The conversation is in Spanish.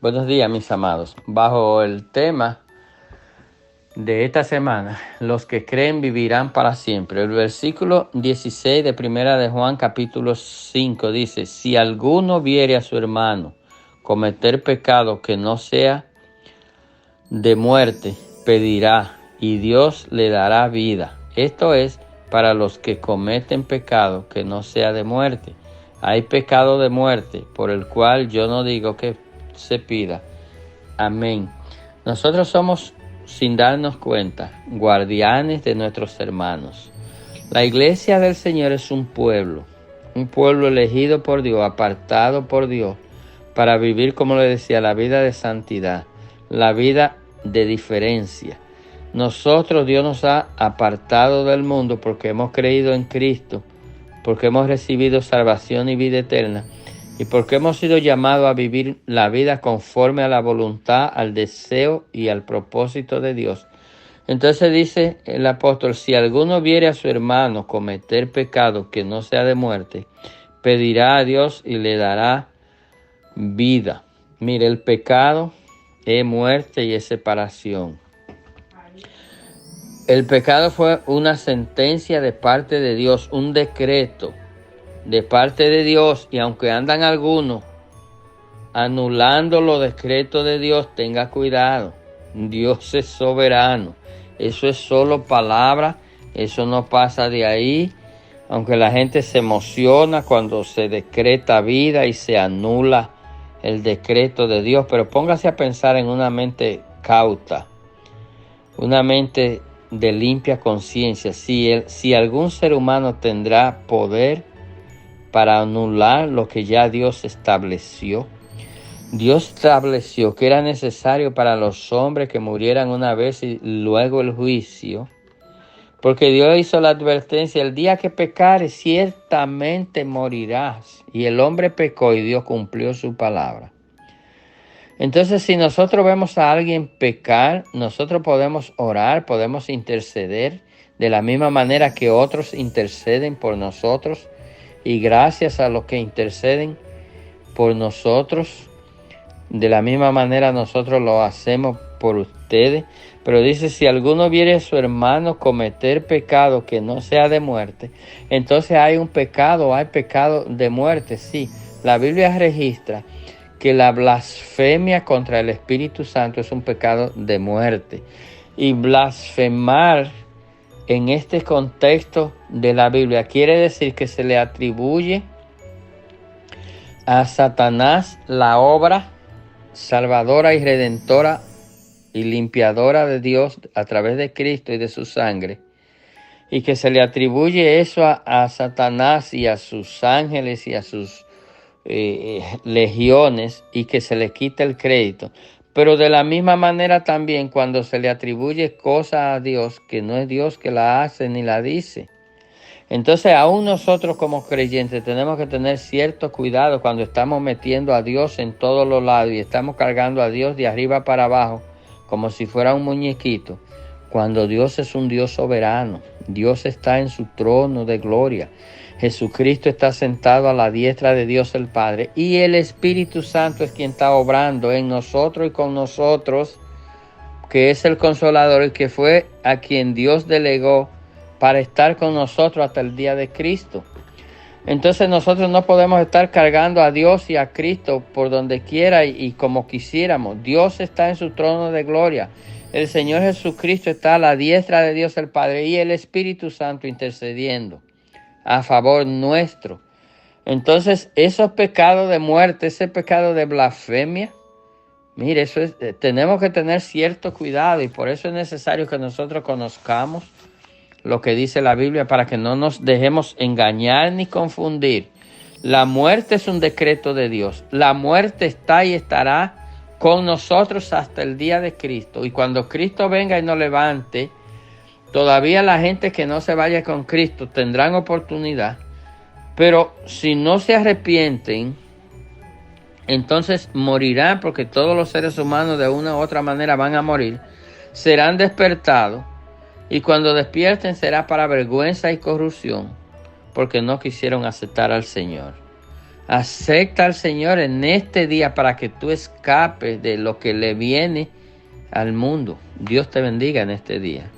Buenos días, mis amados. Bajo el tema de esta semana, los que creen vivirán para siempre. El versículo 16 de Primera de Juan, capítulo 5, dice: si alguno viere a su hermano cometer pecado que no sea de muerte, pedirá, y Dios le dará vida. Esto es para los que cometen pecado que no sea de muerte. Hay pecado de muerte, por el cual yo no digo que se pida. Amén. Nosotros somos, sin darnos cuenta, guardianes de nuestros hermanos. La iglesia del Señor es un pueblo elegido por Dios, apartado por Dios, para vivir, como le decía, la vida de santidad, la vida de diferencia. Nosotros, Dios nos ha apartado del mundo porque hemos creído en Cristo, porque hemos recibido salvación y vida eterna, y porque hemos sido llamados a vivir la vida conforme a la voluntad, al deseo y al propósito de Dios. Entonces dice el apóstol: si alguno viere a su hermano cometer pecado que no sea de muerte, pedirá a Dios y le dará vida. Mire, el pecado es muerte y es separación. El pecado fue una sentencia de parte de Dios, un decreto de parte de Dios, y aunque andan algunos anulando los decretos de Dios, tenga cuidado. Dios es soberano. Eso es solo palabra, eso no pasa de ahí. Aunque la gente se emociona cuando se decreta vida y se anula el decreto de Dios, pero póngase a pensar en una mente cauta, una mente de limpia conciencia. Si algún ser humano tendrá poder para anular lo que ya Dios estableció. Dios estableció que era necesario para los hombres que murieran una vez y luego el juicio, porque Dios hizo la advertencia: el día que pecares ciertamente morirás. Y el hombre pecó y Dios cumplió su palabra. Entonces, si nosotros vemos a alguien pecar, nosotros podemos orar, podemos interceder de la misma manera que otros interceden por nosotros, y gracias a los que interceden por nosotros, de la misma manera nosotros lo hacemos por ustedes. Pero dice: si alguno viere a su hermano cometer pecado que no sea de muerte, entonces hay pecado de muerte. Sí, la Biblia registra que la blasfemia contra el Espíritu Santo es un pecado de muerte. Y blasfemar en este contexto de la Biblia quiere decir que se le atribuye a Satanás la obra salvadora y redentora y limpiadora de Dios a través de Cristo y de su sangre, y que se le atribuye eso a Satanás y a sus ángeles y a sus legiones, y que se le quita el crédito. Pero de la misma manera también, cuando se le atribuye cosas a Dios que no es Dios que la hace ni la dice. Entonces, aún nosotros como creyentes tenemos que tener cierto cuidado cuando estamos metiendo a Dios en todos los lados y estamos cargando a Dios de arriba para abajo como si fuera un muñequito, cuando Dios es un Dios soberano. Dios está en su trono de gloria. Jesucristo está sentado a la diestra de Dios el Padre, y el Espíritu Santo es quien está obrando en nosotros y con nosotros, que es el Consolador, el que fue a quien Dios delegó para estar con nosotros hasta el día de Cristo. Entonces nosotros no podemos estar cargando a Dios y a Cristo por donde quiera y como quisiéramos. Dios está en su trono de gloria. El Señor Jesucristo está a la diestra de Dios el Padre, y el Espíritu Santo intercediendo a favor nuestro. Entonces, esos pecados de muerte, ese pecado de blasfemia, mire, tenemos que tener cierto cuidado, y por eso es necesario que nosotros conozcamos lo que dice la Biblia, para que no nos dejemos engañar ni confundir. La muerte es un decreto de Dios. La muerte está y estará con nosotros hasta el día de Cristo. Y cuando Cristo venga y nos levante, todavía la gente que no se vaya con Cristo tendrán oportunidad. Pero si no se arrepienten, entonces morirán, porque todos los seres humanos de una u otra manera van a morir. Serán despertados. Y cuando despierten será para vergüenza y corrupción, porque no quisieron aceptar al Señor. Acepta al Señor en este día para que tú escapes de lo que le viene al mundo. Dios te bendiga en este día.